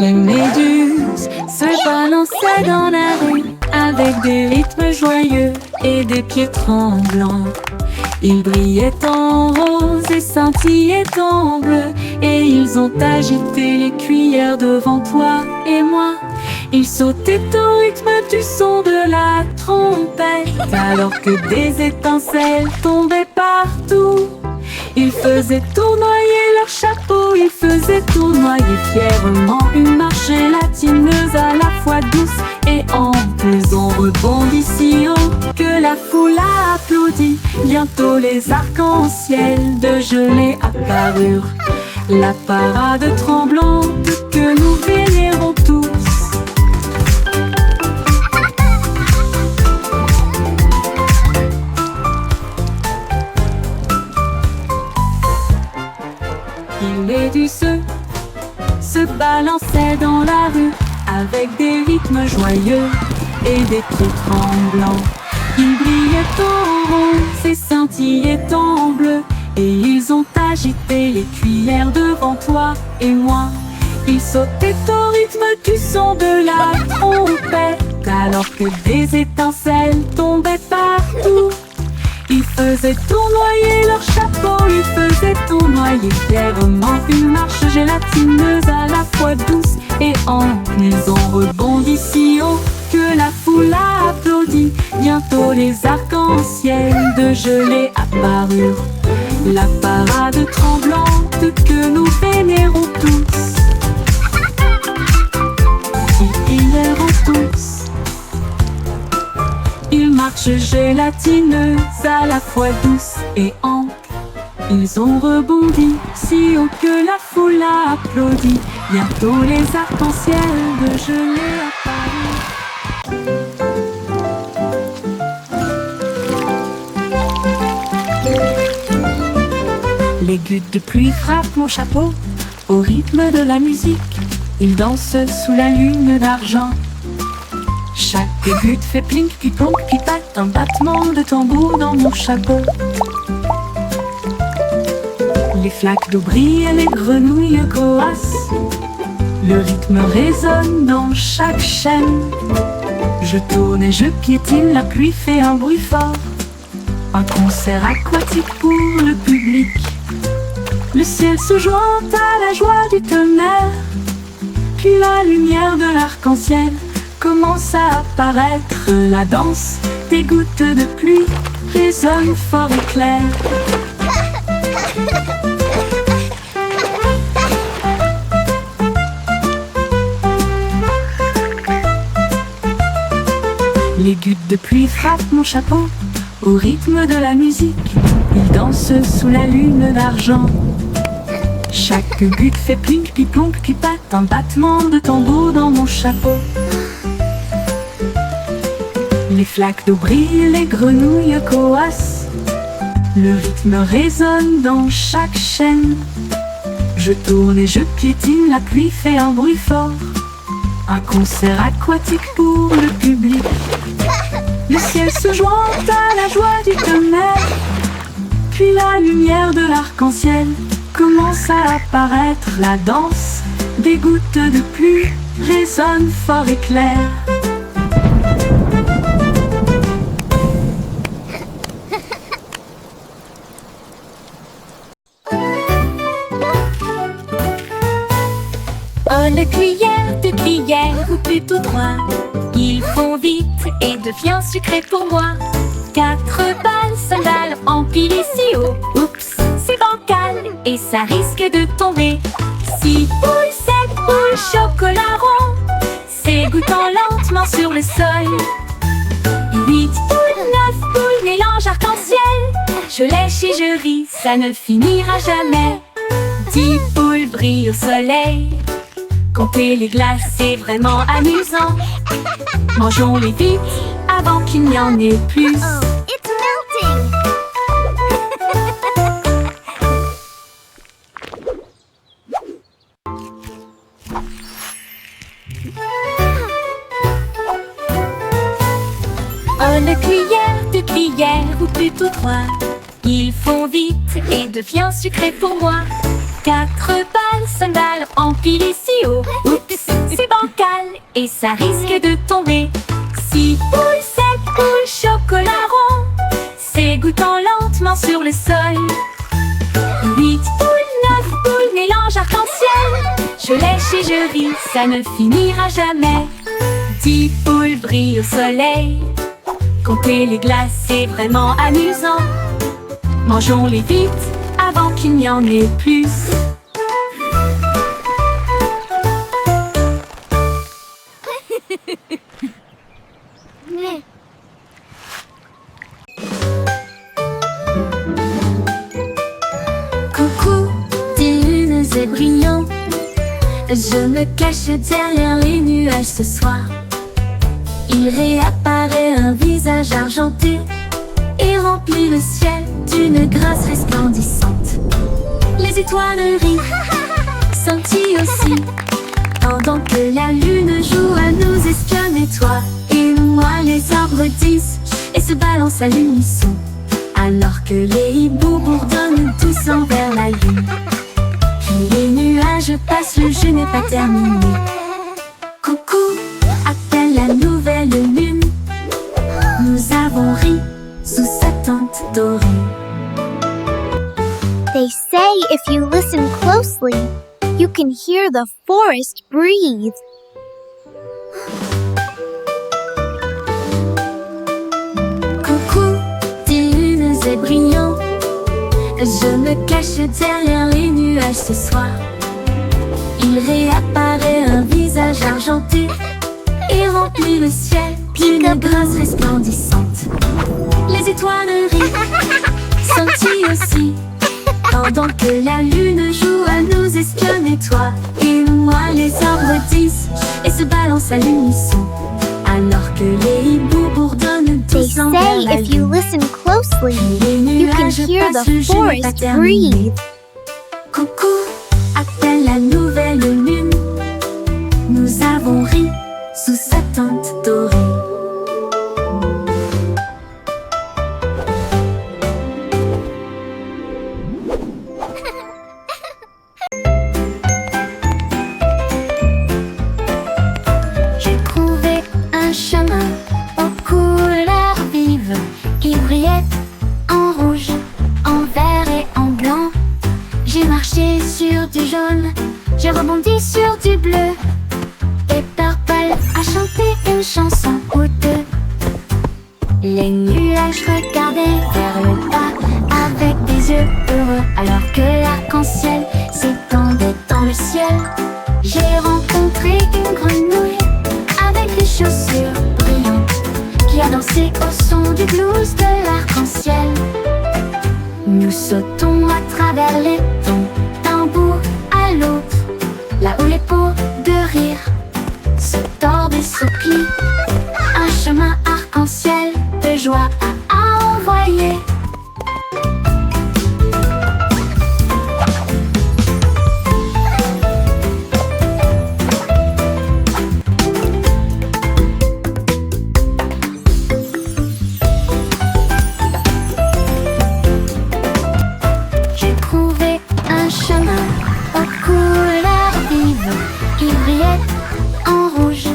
Les méduses se balançaient dans la rue avec des rythmes joyeux et des pieds tremblants. Ils brillaient en rose et scintillaient en bleu, et ils ont agité les cuillères devant toi et moi. Ils sautaient au rythme du son de la trompette, alors que des étincelles tombaient partout. Ils faisaient tournoyer leur chapeau, ils faisaient tournoyer fièrement une marche gélatineuse à la fois douce et ample. Ils ont rebondi si haut que la foule a applaudi. Bientôt les arcs-en-ciel de gelée apparurent, la parade tremblante que nous vénérons tous. Les méduses se balançaient dans la rue avec des rythmes joyeux et des pieds tremblants. Ils brillaient en rose et scintillaient en bleu, et ils ont agité les cuillères devant toi et moi. Ils sautaient au rythme du son de la trompette, alors que des étincelles tombaient partout. Ils faisaient tournoyer leur chapeau, ils faisaient tournoyer fièrement une marche gélatineuse à la fois douce et ample. Ils ont rebondi si haut que la foule a applaudi. Bientôt les arcs-en-ciel de gelée apparurent, la parade tremblante que nous vénérons tous. Ils vénérons tous. Une marche gélatineuse à la fois douce et ample. Ils ont rebondi si haut que la foule a applaudi. Bientôt les arcs-en-ciel de gelée apparurent. Les gouttes de pluie frappent mon chapeau au rythme de la musique. Ils dansent sous la lune d'argent. Chaque goutte fait plink, puis plonk, puis patte, un battement de tambour dans mon chapeau. Les flaques d'eau brillent et les grenouilles coassent. Le rythme résonne dans chaque chaîne. Je tourne et je piétine, la pluie fait un bruit fort. Un concert aquatique pour le public. Le ciel se joint à la joie du tonnerre. Puis la lumière de l'arc-en-ciel commence à apparaître. La danse des gouttes de pluie résonne fort et clair. Les gouttes de pluie frappent mon chapeau au rythme de la musique. Ils dansent sous la lune d'argent. Chaque goutte fait plink, puis plonk, puis patte, un battement de tambour dans mon chapeau. Les flaques d'eau brillent, les grenouilles coassent. Le rythme résonne dans chaque chaîne. Je tourne et je piétine, la pluie fait un bruit fort. Un concert aquatique pour le public. Le ciel se joint à la joie du tonnerre. Puis la lumière de l'arc-en-ciel commence à apparaître. La danse des gouttes de pluie résonne fort et clair. Oh, de cuillère ou plutôt trois. Ils font vite et devient sucré pour moi. 4 balles, sandales empilées si haut. Oups, c'est bancal et ça risque de tomber. 6 boules, 7 boules, chocolat rond, s'égouttant lentement sur le sol. 8 boules, 9 boules, mélange arc-en-ciel. Je lèche et je ris, ça ne finira jamais. 10 boules brillent au soleil. Compter les glaces, c'est vraiment amusant. Mangeons-les vite avant qu'il n'y en ait plus. Oh, it's melting! Oh, de cuillère ou plutôt 3. Ils font vite et devient sucré pour moi. 4 balles, sandales empilées si haut. Oups, et ça risque de tomber. 6 poules, 7 poules, chocolat rond, s'égouttant lentement sur le sol. 8 poules, 9 poules, mélange arc-en-ciel. Je lèche et je ris, ça ne finira jamais. 10 poules brillent au soleil. Compter les glaces, c'est vraiment amusant. Mangeons-les vite avant qu'il n'y en ait plus. Coucou, lunes et brillants. Je me cache derrière les nuages ce soir. Il réapparaît un visage argenté et remplit le ciel d'une grâce resplendissante. Les étoiles rient, scintillent aussi, pendant que la lune joue à nous espionner. Toi et moi, les arbres disent et se balancent à l'unisson, alors que les hiboux bourdonnent tous envers la lune. Puis les nuages passent, le jeu n'est pas terminé. Coucou, appelle la nouvelle lune. Nous avons ri sous sa tente dorée. They say if you listen closely, you can hear the forest breathe. Coucou, lunes et brillants. Je me cache derrière les nuages ce soir. Il réapparaît un visage argenté et remplit le ciel d'une grâce resplendissante. Les étoiles rient, scintillent aussi, pendant que la lune joue à nous espionner. Toi et moi, les arbres disent et se balancent à l'unisson, alors que les hiboux bourdonnent They tous envers say la if you lune. listen closely, Les you can nuages hear passent, the le jeu n'est pas forest terminé. breathe. Coucou, appelle la nouvelle lune. Nous avons ri sous sa tente dorée. J'ai trouvé un chemin aux couleurs vives qui brillait en rouge, en vert et en blanc. J'ai marché sur du jaune, j'ai rebondi sur du bleu. Et Purple a chanté une chanson ou deux. Les nuages regardaient vers le bas avec des yeux heureux, alors que l'arc-en-ciel s'étendait dans le ciel. J'ai rencontré une grenouille avec des chaussures brillantes qui a dansé au son du blues de l'arc-en-ciel. Nous sautons à travers les tons d'un bout à l'autre, là où les peaux de rire se tordent et se plient. Un chemin arc-en-ciel de joie à envoyer. J'ai trouvé un chemin aux couleurs vives qui brillait en rouge,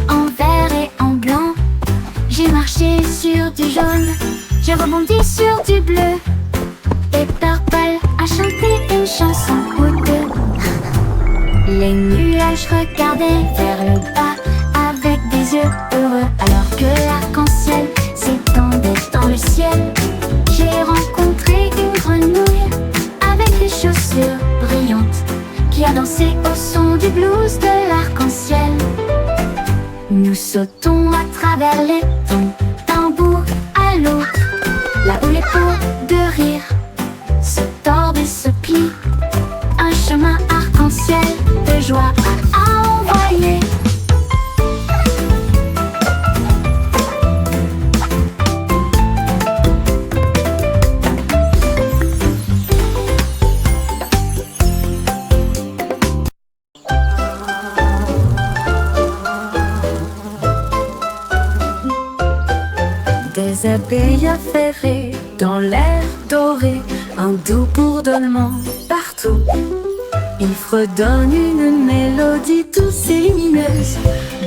en vert et en blanc. J'ai marché sur du jaune, j'ai rebondi sur du bleu. Et Purple a chanté une chanson ou deux. Les nuages regardaient vers le bas avec des yeux heureux, alors que l'arc-en-ciel s'étendait dans le ciel. J'ai rencontré une grenouille avec des chaussures brillantes qui a dansé au son du blues de l'arc-en-ciel. Nous sautons à travers les tons d'un bout à l'autre, là où les peaux de rire se tordent et se plient. Un chemin arc-en-ciel de joie à envoyer. Des abeilles affairées dans l'air doré, un doux bourdonnement partout. Ils fredonnent une mélodie douce et lumineuse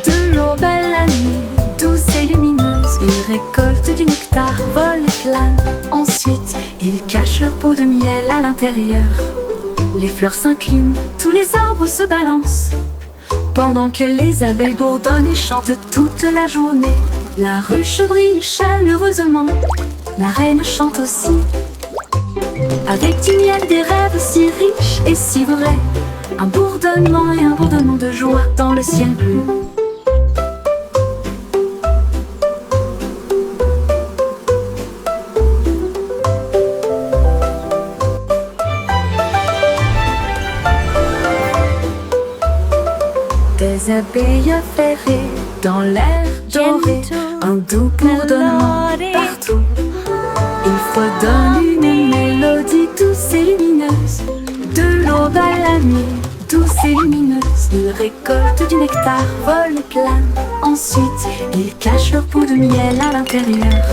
de belle la nuit, douce et lumineuse, ils récoltent du nectar, volent et planent. Ensuite, ils cachent leur peau de miel à l'intérieur. Les fleurs s'inclinent, tous les arbres se balancent, pendant que les abeilles bourdonnent et chantent toute la journée. La ruche brille chaleureusement, la reine chante aussi, avec du miel, des rêves si riches et si vrais. Un bourdonnement et un bourdonnement de joie dans le ciel bleu. Des abeilles affairées dans l'air doré, un doux bourdonnement partout. Il fredonne une mélodie douce et lumineuse, de l'aube à la nuit, douce et lumineuse. Ils récoltent du nectar, volent et planent. Ensuite, ils cachent leur peau de miel à l'intérieur.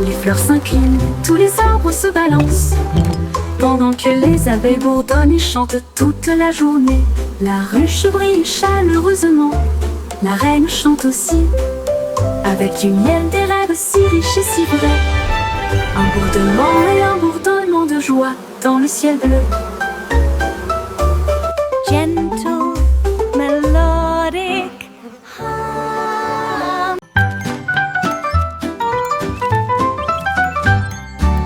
Les fleurs s'inclinent, tous les arbres se balancent, pendant que les abeilles bourdonnent et chantent toute la journée. La ruche brille chaleureusement, la reine chante aussi, avec du miel, des rêves si riches et si vrais. Un bourdonnement et un bourdonnement de joie dans le ciel bleu. Gentle, melodic hum.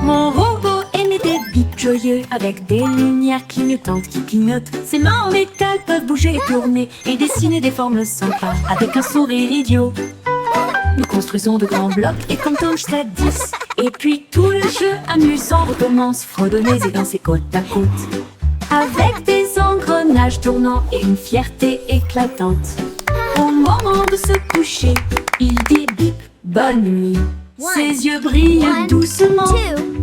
Mon robot émet des bips joyeux avec des lumières clignotantes qui clignotent. Ses mains en métal peuvent bouger et tourner et dessiner des formes sympas avec un sourire idiot. Nous construisons de grands blocs et comptons jusqu'à 10. Et puis tout le jeu amusant recommence, fredonner et danser côte à côte, avec des engrenages tournants et une fierté éclatante. Au moment de se coucher, il dit bip, bonne nuit. Ses yeux brillent doucement,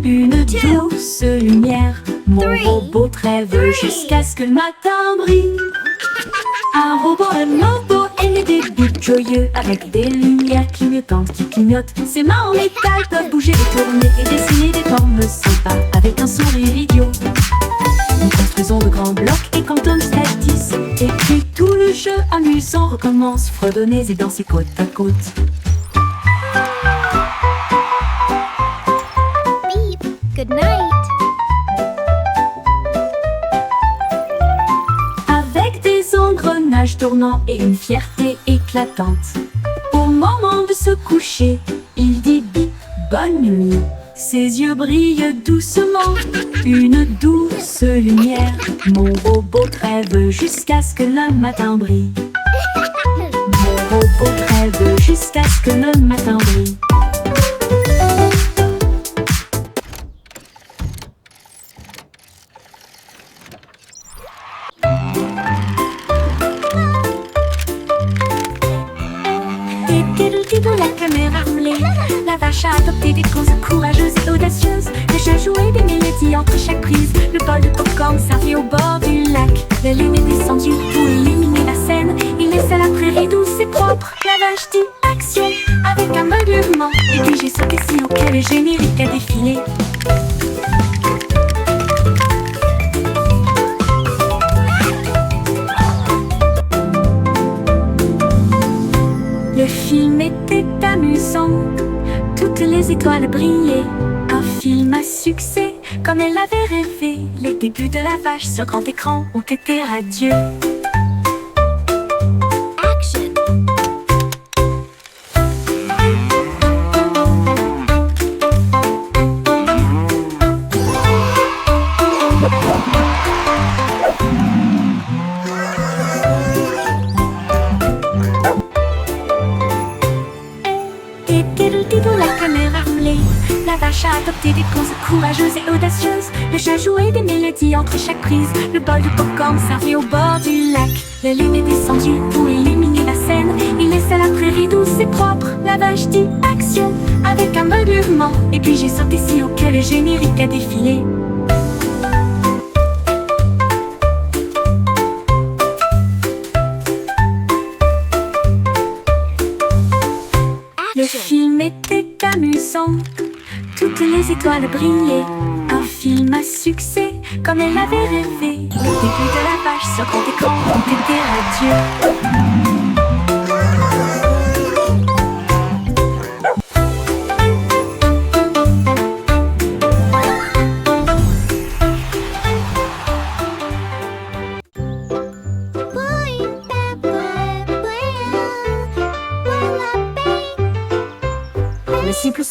une douce lumière. Mon robot rêve jusqu'à ce que le matin brille. Un robot émet des bips joyeux avec des lumières clignotantes qui clignotent. Ses mains en métal peuvent bouger et tourner et dessiner des formes sympas avec un sourire idiot. Nous construisons de grands blocs et comptons jusqu'à 10. Et puis tout le jeu amusant recommence, fredonner et danser côte à côte. Beep, good night. Avec des engrenages tournants et une fierté éclatante. Au moment de se coucher, il dit bip, bonne nuit. Ses yeux brillent doucement, une douce lumière. Mon robot rêve jusqu'à ce que le matin brille. Mon robot rêve jusqu'à ce que le matin brille. Dans la caméra roulée, la vache a adopté des causes courageuses et audacieuses. Le chat jouait des mélodies entre chaque prise. Le bol de popcorn servi au bord du lac. La lune est descendue pour illuminer la scène. Il laissa la prairie douce et propre. La vache dit action avec un meuglement. Et puis j'ai sauté si haut que le générique a défilé. Le film était amusant, toutes les étoiles brillaient. Un film à succès, comme elle l'avait rêvé. Les débuts de la vache sur grand écran ont été radieux. Action. La caméra roulée, la vache a adopté des causes courageuses et audacieuses. Le chat jouait des mélodies entre chaque prise. Le bol de popcorn servi au bord du lac. La lune est descendue pour illuminer la scène. Il laissa la prairie douce et propre. La vache dit action avec un meuglement. Et puis j'ai sauté si haut que le générique a défilé. Le film était amusant, toutes les étoiles brillaient. Un film à succès, comme elle l'avait rêvé. Les débuts de la vache sur grand écran ont été radieux.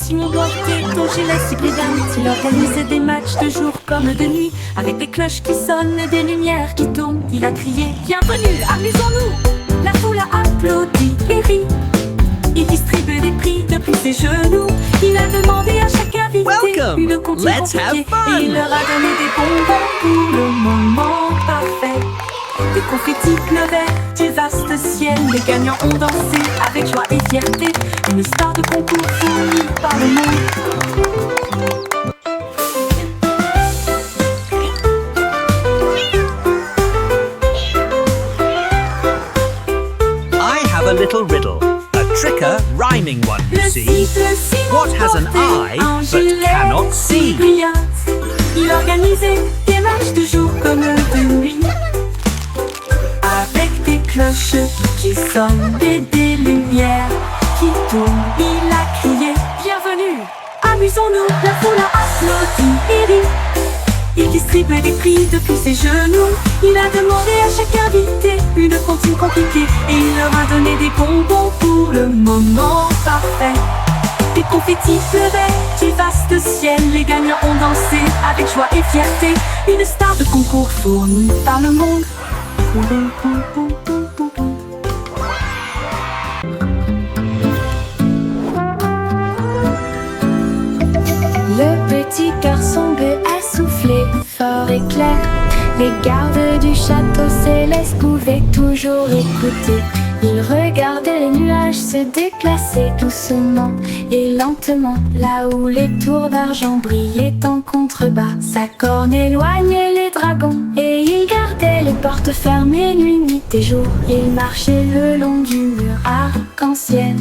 Simon portait au gilet si brillante. Il organisait des matchs de jour comme de nuit, avec des cloches qui sonnent et des lumières qui tournent. Il a crié « Bienvenue, amusons-nous !» La foule a applaudi et ri. Il distribue des prix depuis ses genoux. Il a demandé à chaque invité Welcome. une comptine Let's have compliquée. fun. Et il leur a donné des bonbons pour le moment parfait. Des confettis pleuvaient du vaste ciel. Les gagnants ont dansé avec joie et fierté. Une star de concours fournie par le monde. I have a little riddle, a tricker rhyming one, you Le see. Simon What has an portait eye un but gilet cannot si see? brillant. Il organisait des matchs de jour comme de nuit, avec des cloches qui sonnent et des lumières qui tournent. Il a crié « Bienvenue, amusons-nous !» La foule a applaudi et ri. Il distribuait des prix depuis ses genoux. Il a demandé à chaque invité une comptine compliquée. Et il leur a donné des bonbons pour le moment parfait. Des confettis pleuvaient du vaste ciel. Les gagnants ont dansé avec joie et fierté. Une star de concours fournie par le monde. Le petit garçon bleu a soufflé fort et clair. Les gardes du château céleste pouvaient toujours écouter. Il regardait les nuages se déplacer doucement et lentement, là où les tours d'argent brillaient en contrebas. Sa corne éloignait les dragons et il gardait les portes fermées nuit et jour. Il marchait le long du mur arc-en-ciel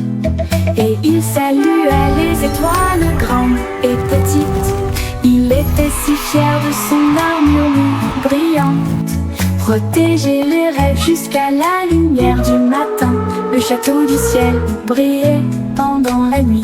et il saluait les étoiles grandes et petites. Il était si fier de son armure brillante, protéger les rêves jusqu'à la lumière du matin. Le château du ciel brillait pendant la nuit.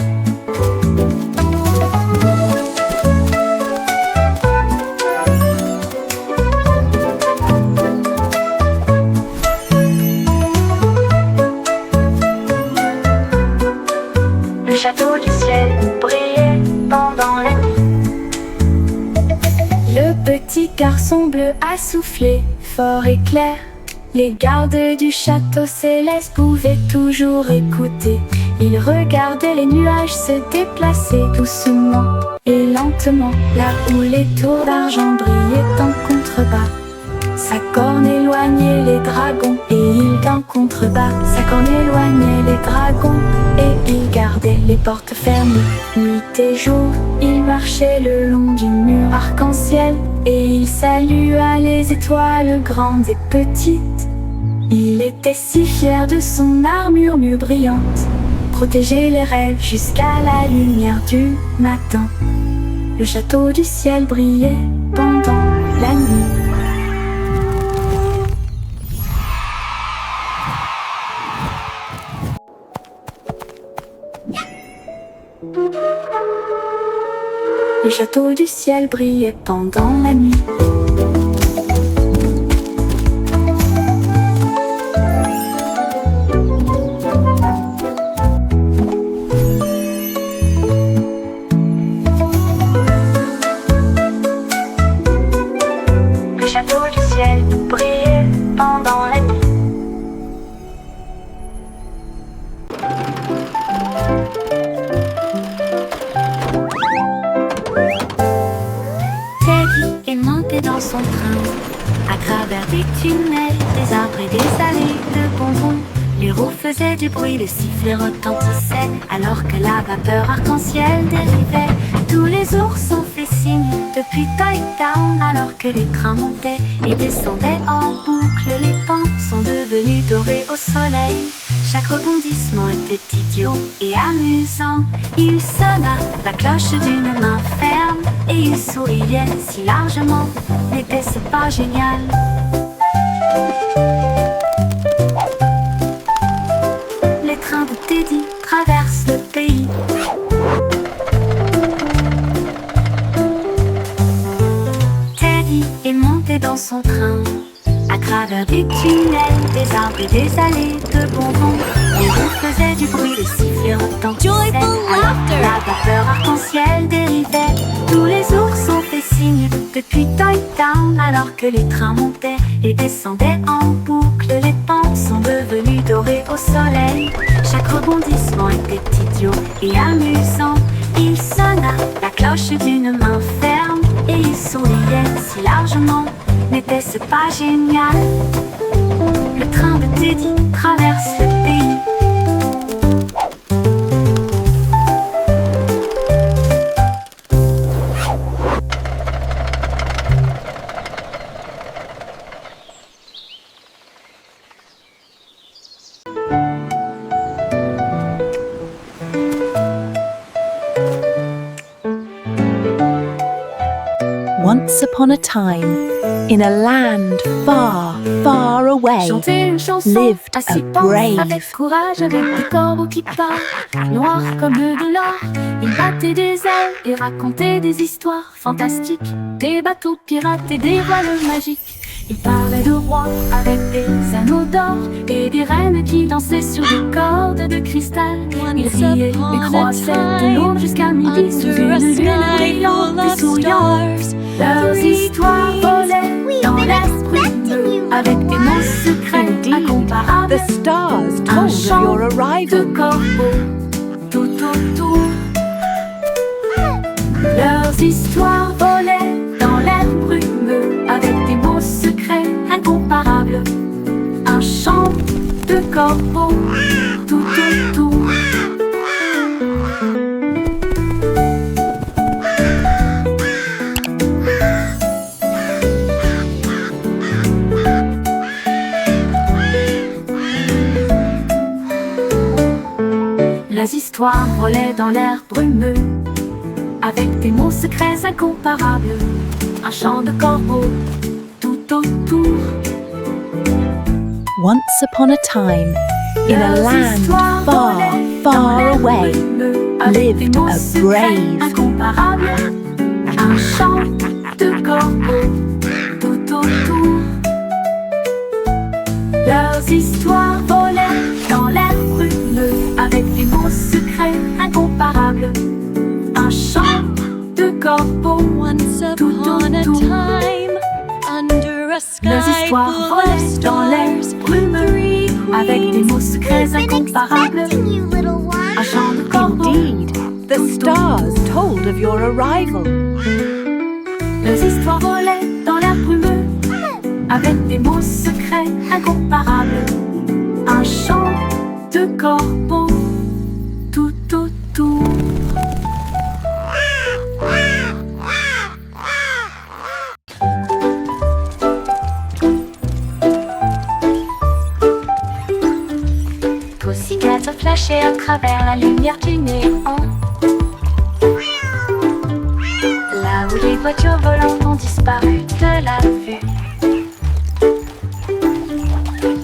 Le château du ciel brillait pendant la nuit. Le petit garçon bleu a soufflé fort et clair. Les gardes du château céleste pouvaient toujours écouter. Ils regardaient les nuages se déplacer doucement et lentement, là où les tours d'argent brillaient en contrebas. Sa corne éloignait les dragons et il en contrebas. Sa corne éloignait les dragons et il gardait les portes fermées. Nuit et jour, il marchait le long du mur arc-en-ciel et il salua les étoiles grandes et petites. Il était si fier de son armure brillante, protéger les rêves jusqu'à la lumière du matin. Le château du ciel brillait pendant la nuit. Le château du ciel brillait pendant la nuit. Le château du ciel brillait pendant la nuit. Teddy est monté dans son train, à travers des tunnels, des arbres et des allées de bonbons. Les roues faisaient du bruit, le sifflet retentissait, alors que la vapeur arc-en-ciel dérivait. Tous les ours ont fait signe depuis Toy Town, alors que les trains montaient et descendaient en boucle. Les pans sont devenus dorés au soleil. Chaque rebondissement était idiot et amusant. Il sonna la cloche d'une main ferme et il souriait si largement. N'était-ce pas génial? Les trains de Teddy traversent le pays. Teddy est monté dans son train, à travers des tunnels, des arbres et des allées de bonbons. Les roues faisaient du bruit, les sifflets retentissaient. Joyful Alors laughter. la vapeur arc-en-ciel dérivait. Tous les ours ont fait signe depuis Toy Town, alors que les trains montaient et descendaient en boucle. Les pentes sont devenues dorées au soleil. Chaque rebondissement était idiot et amusant. Il sonna la cloche d'une main ferme et il souriait si largement. N'était-ce pas génial? Le train de Teddy traverse le pays. Once upon a time, in a land far, far away, Chanter une chanson lived à a six penses, brave avec courage, avec des corbeaux qui parlent, noirs comme de l'or. Ils battaient des ailes et racontaient des histoires fantastiques, des bateaux pirates et des voiles magiques. Ils parlaient de rois avec des anneaux d'or et des reines qui dansaient sur des cordes de cristal. Ils riaient et croissaient de l'aube jusqu'à midi sous une lune brillante et souriante. Leurs histoires volaient dans l'air brumeux avec des mots secrets incomparables. the stars Un told of chant your de arrival. corbeaux tout autour. Leurs histoires volaient dans l'air brumeux avec des mots secrets incomparables. Un chant de corbeaux tout autour. Les histoires volaient dans l'air brumeux avec des mots secrets incomparables. Un chant de corbeaux tout autour. Once upon a time, in a Leurs land histoires far, volaient dans far l'air away, brumeux avec des lived mots a secrets brave, incomparables. Un chant de corbeaux tout autour. Leurs histoires volaient dans l'air brumeux avec des mots secrets incomparables. Un chant de corbeaux tout autour. Leurs histoires volaient dans l'air brumeux avec des mots secrets We've been incomparables. expecting you, little one. Un chant de corbeaux. Indeed, the stars told of your arrival. Leurs histoires volaient dans l'air brumeux avec des mots secrets incomparables. Un chant de corbeaux tout autour. Pussycat flashait à travers la lumière du néon. Là où les voitures volantes ont disparu de la vue.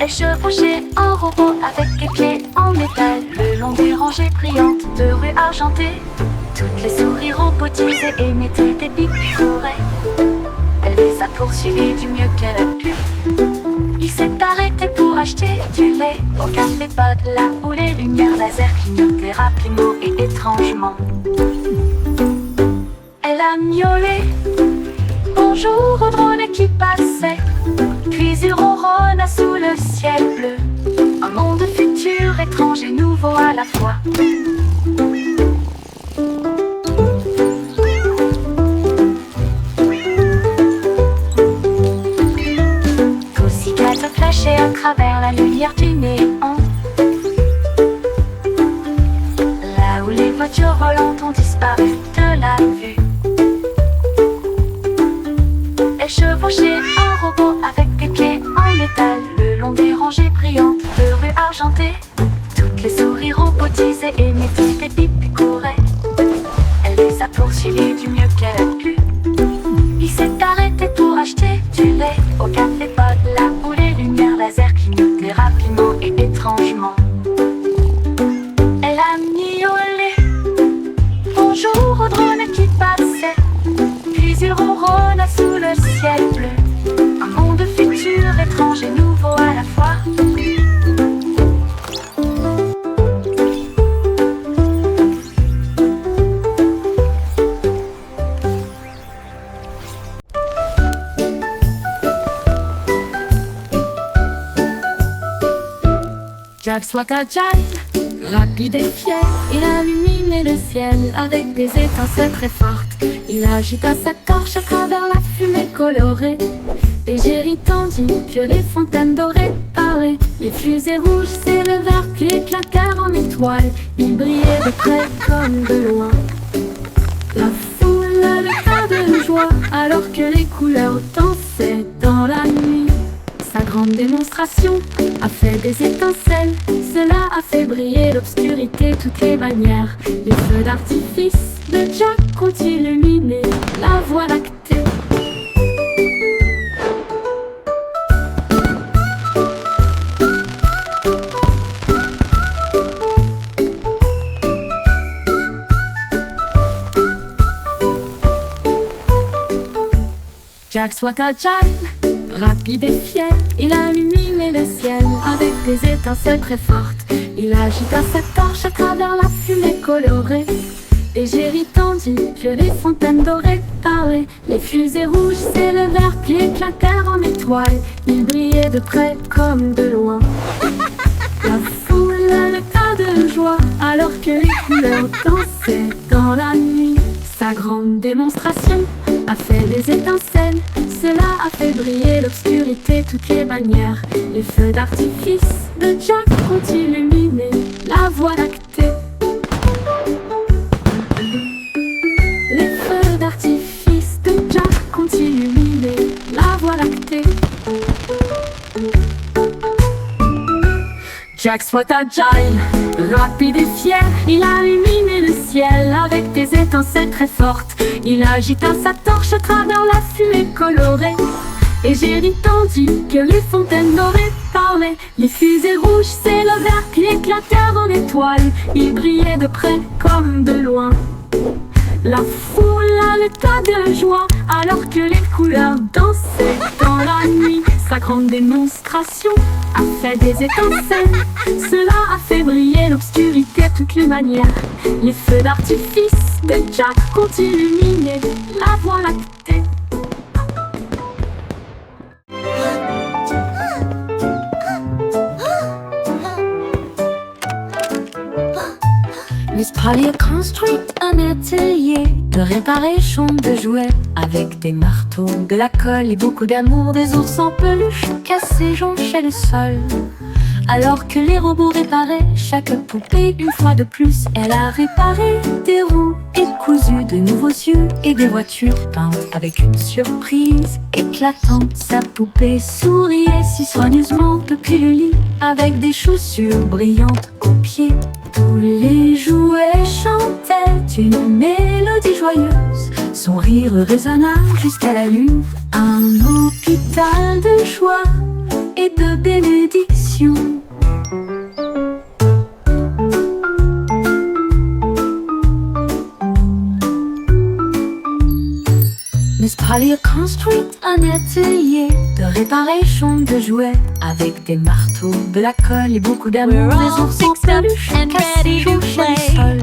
Elle chevauchait un robot avec des pieds en métal le long des rangées brillantes de rues argentées. Toutes les souris robotisées émettaient des bips colorés. Elle les a poursuivis du mieux qu'elle a pu. Il s'est arrêté pour acheter du lait au café Pod, là où les lumières laser clignotaient rapidement et étrangement. Elle a miaulé bonjour au drone qui passait, puis il ronronna sous le ciel bleu. Un monde futur, étrange et nouveau à la fois. Pussycat flashait à travers la lumière du néon. Là où les voitures volantes ont disparu de la vue. Elle chevauchait un robot avec des pieds en métal le long des rangées brillantes de rues argentées. Toutes les souris robotisées émettaient des bips puis couraient. Elle les a poursuivis du mieux qu'elle a pu. Il s'est arrêté pour acheter du lait au café Pod, là où les lumières laser clignotaient rapidement et étrangement. Elle a miaulé bonjour au drone qui passait, puis il ronronna sous le ciel bleu. Un monde futur, étrange et nouveau à la fois. Jack Swatachai, rapide et fier, il illuminait le ciel avec des étincelles très fortes. Il agita sa torche à travers la fumée colorée. Les géris tendus, que les fontaines dorées paraient. Les fusées rouges s'élevèrent, puis éclatèrent en étoiles. Ils brillaient de près comme de loin. La foule leva de joie alors que les couleurs dansaient dans la nuit. Sa grande démonstration a fait des étincelles. Cela a fait briller l'obscurité, toutes les manières. Les feux d'artifice de Jack ont illuminé la voie lactée. Jack Swatachai, rapide et fier, il a illuminé le ciel avec des étincelles très fortes. Il agita sa torche à travers la fumée colorée. Les géris tendus, que les fontaines dorées parlaient. Les fusées rouges s'élevèrent, puis éclatèrent en étoiles. Ils brillaient de près comme de loin. La foule leva de joie alors que les couleurs dansaient dans la nuit. Sa grande démonstration a fait des étincelles. Cela a fait briller l'obscurité, toutes les manières. Les feux d'artifice de Jack ont illuminé la voie lactée. Les feux d'artifice de Jack ont illuminé la voie lactée. Jack Swatachai, rapide et fier, il a illuminé le ciel avec des étincelles très fortes. Il agita sa torche à travers la fumée colorée. Et j'ai tendu que les fontaines dorées parlaient. Les fusées rouges s'élevèrent, puis éclatèrent en étoiles. Ils brillaient de près comme de loin. La foule a l'état de joie alors que les couleurs dansaient dans la nuit. Sa grande démonstration a fait des étincelles. Cela a fait briller l'obscurité, toutes les manières. Les feux d'artifice de Jack ont illuminé la voie lactée. Miss Polly a construit un atelier de réparation de jouets avec des marteaux, de la colle et beaucoup d'amour. Des ours en peluche cassés jonchaient le sol. Alors que les robots réparaient chaque poupée une fois de plus, elle a réparé des roues et cousu de nouveaux yeux et des voitures peintes avec une surprise éclatante. Sa poupée souriait si soigneusement depuis le lit avec des chaussures brillantes aux pieds. Tous les jouets chantaient une mélodie joyeuse. Son rire résonna jusqu'à la lune. Un hôpital de joie et de bénédiction. Miss Polly a construit un atelier de réparation de jouets avec des marteaux, de la colle et beaucoup d'amour. Des ours en peluche cassés jonchaient le sol.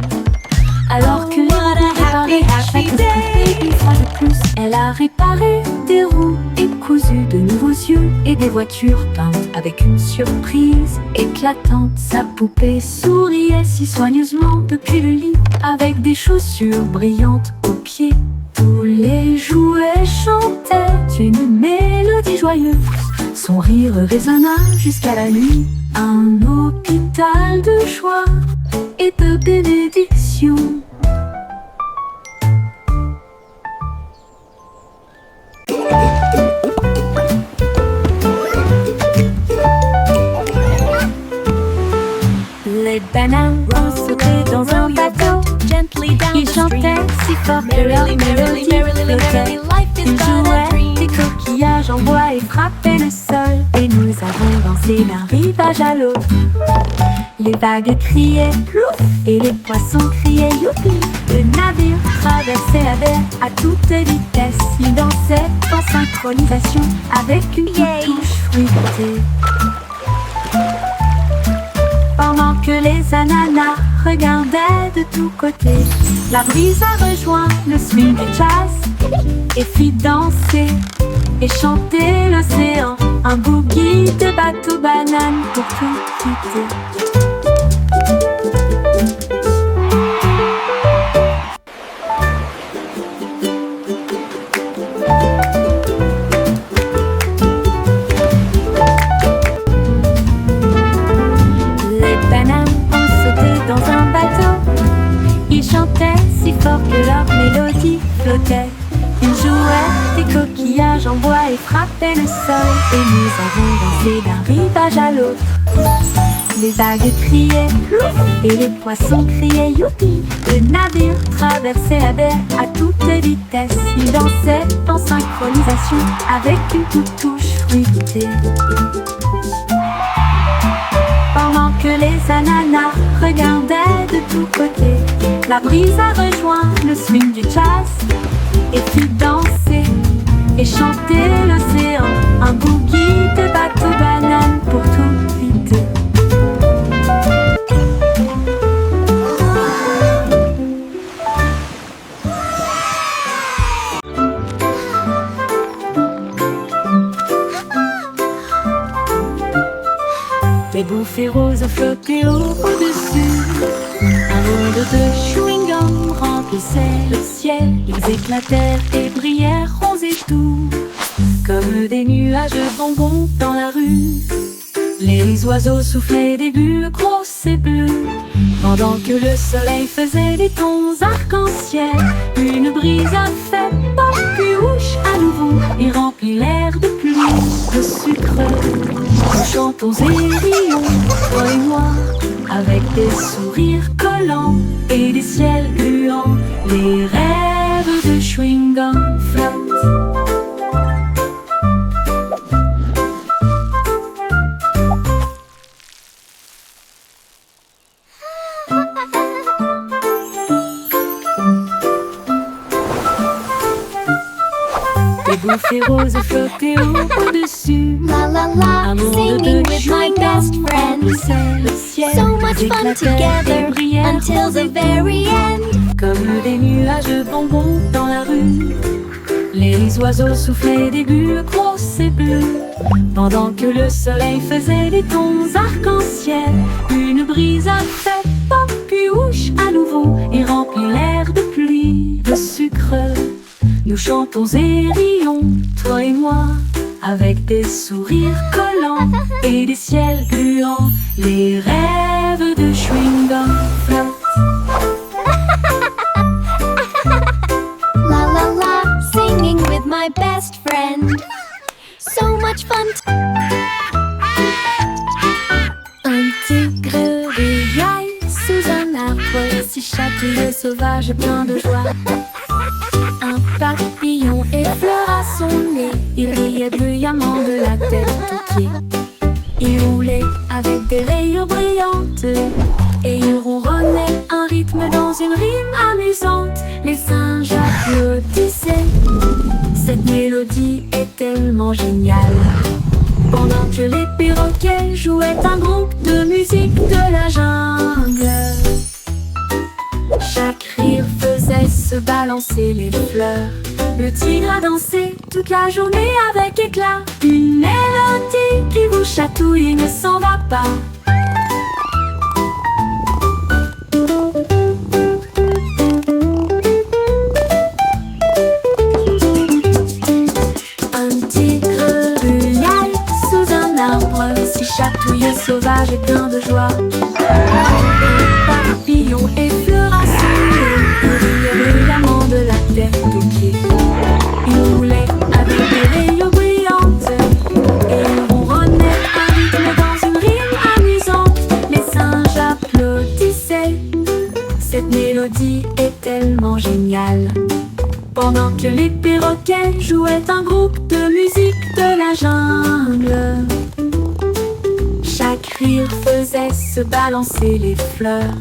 Alors que les robots réparaient chaque poupée une fois de plus, elle a réparé des roues et cousu de nouveaux yeux et des voitures peintes avec une surprise éclatante. Sa poupée souriait si soigneusement depuis le lit avec des chaussures brillantes aux pieds. Tous les jouets chantaient une mélodie joyeuse. Son rire résonna jusqu'à la nuit. Un hôpital de joie et de bénédiction. Les bananes sautaient dans un bateau. Ils chantaient si fort que leur mélodie flottait. Ils jouaient des coquillages en bois et frappaient le sol. Et nous avons dansé d'un rivage à l'autre. Les vagues criaient plouf et les poissons criaient youpi. Le navire traversait la mer à toute vitesse. Ils dansaient en synchronisation avec une touche fruitée. Pendant que les ananas regardaient de tous côtés, la brise a rejoint le swing et jazz et fit danser et chanter l'océan. Un boogie de bateau banane pour profiter. Les bananes ont sauté dans un bateau. Ils chantaient si fort que leur mélodie flottait. Ils jouaient des coquillages en bois et frappaient le sol. Et nous avons dansé d'un rivage à l'autre. Les vagues criaient plouf et les poissons criaient youpi. Le navire traversait la baie à toute vitesse. Ils dansaient en synchronisation avec une toute touche fruitée. Pendant que les ananas regardaient de tous côtés, la brise a rejoint le swing du jazz et fit danser et chanter l'océan. Un boogie de bateau banane pour tout vider. Les bouffées roses flottaient au-dessus. Un monde de chewing-gum remplissait le ciel. Ils éclatèrent et brillèrent roses et doux, comme des nuages de bonbons dans la rue. Les oiseaux soufflaient des bulles grosses et bleues, pendant que le soleil faisait des tons arc-en-ciel. Une brise a fait pop puis ouche à nouveau et remplit l'air de pluie de sucre. Nous chantons et rions, toi et moi, avec des sourires collants et des ciels gluants. Les rêves de chewing-gum flottent. Les bouffées roses flottaient au-dessus. La la la, Un monde singing de with my best friend. remplissait le ciel. So much Ils fun éclatèrent together et brillèrent until the very end. comme des nuages de bonbons dans la rue. Les oiseaux soufflaient des bulles grosses et bleues, pendant que le soleil faisait des tons arc-en-ciel. Une brise a fait pop puis ouche à nouveau et remplit l'air de pluie de sucre. Nous chantons et rions, toi et moi, avec des sourires collants et des ciels gluants. Les rêves de chewing-gum flottent. La la la, singing with my best friend. So much fun. Un tigre riait sous un arbre, si chatouilleux, sauvage, plein de joie. Un papillon effleura son nez, il riait bruyamment de la tête aux pieds. Il roulait avec des rayures brillantes et il ronronnait un rythme dans une rime amusante. Les singes applaudissaient, cette mélodie est tellement géniale. Pendant que les perroquets jouaient un groupe de musique de la jungle. Chaque rire faisait se balancer les fleurs. Le tigre a dansé toute la journée avec éclat. Une mélodie qui vous chatouille et ne s'en va pas. Un tigre riait sous un arbre, si chatouilleux, sauvage et plein de joie. Un papillon effleura son nez, il riait bruyamment de la tête aux pieds. Il roulait avec des rayures brillantes et il ronronnait un rythme dans une rime amusante. Les singes applaudissaient, cette mélodie est tellement géniale. Pendant que les perroquets jouaient un groupe de musique de la jungle. Chaque rire faisait se balancer les fleurs.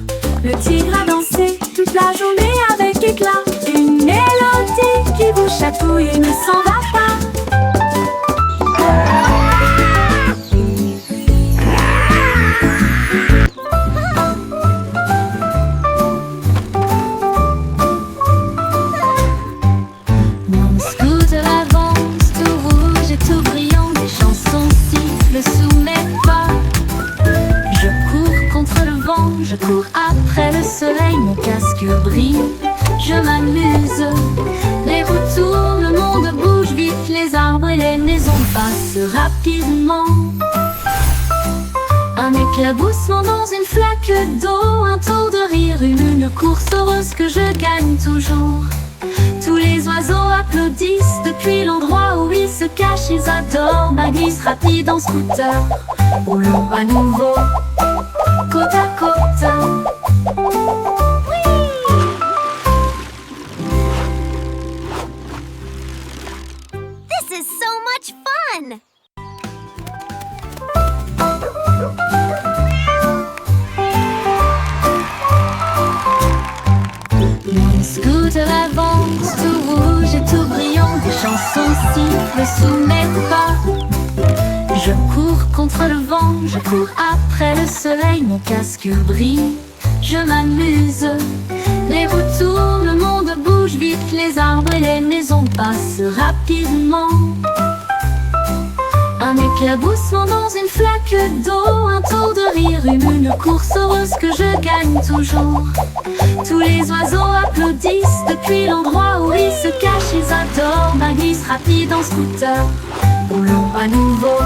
Le tigre a dansé toute la journée avec éclat. Une mélodie qui vous chatouille et ne s'en va pas. Mon scooter avance tout rouge et tout brillant. Des chansons sifflent sous mes pas. casque brille, je m'amuse. Les roues tournent, le monde bouge vite, les arbres et les maisons passent rapidement. Un éclaboussement dans une flaque d'eau, un tour de rire, une course heureuse que je gagne toujours. Tous les oiseaux applaudissent depuis l'endroit où ils se cachent, ils adorent ma glisse rapide en scooter. Roulons à nouveau, côte à côte. This is so much fun! Mon scooter avance, tout rouge et tout brillant, des chansons sifflent sous mes pas. Je cours contre le vent, je cours après le soleil, mon casque brille, je m'amuse. Les roues tournent, le monde bouge vite, les arbres et les maisons passent rapidement. Un éclaboussement dans une flaque d'eau, un tour de rire, une course heureuse que je gagne toujours. Tous les oiseaux applaudissent depuis l'endroit où ils se cachent, ils adorent ma glisse rapide en scooter. Roulons à nouveau,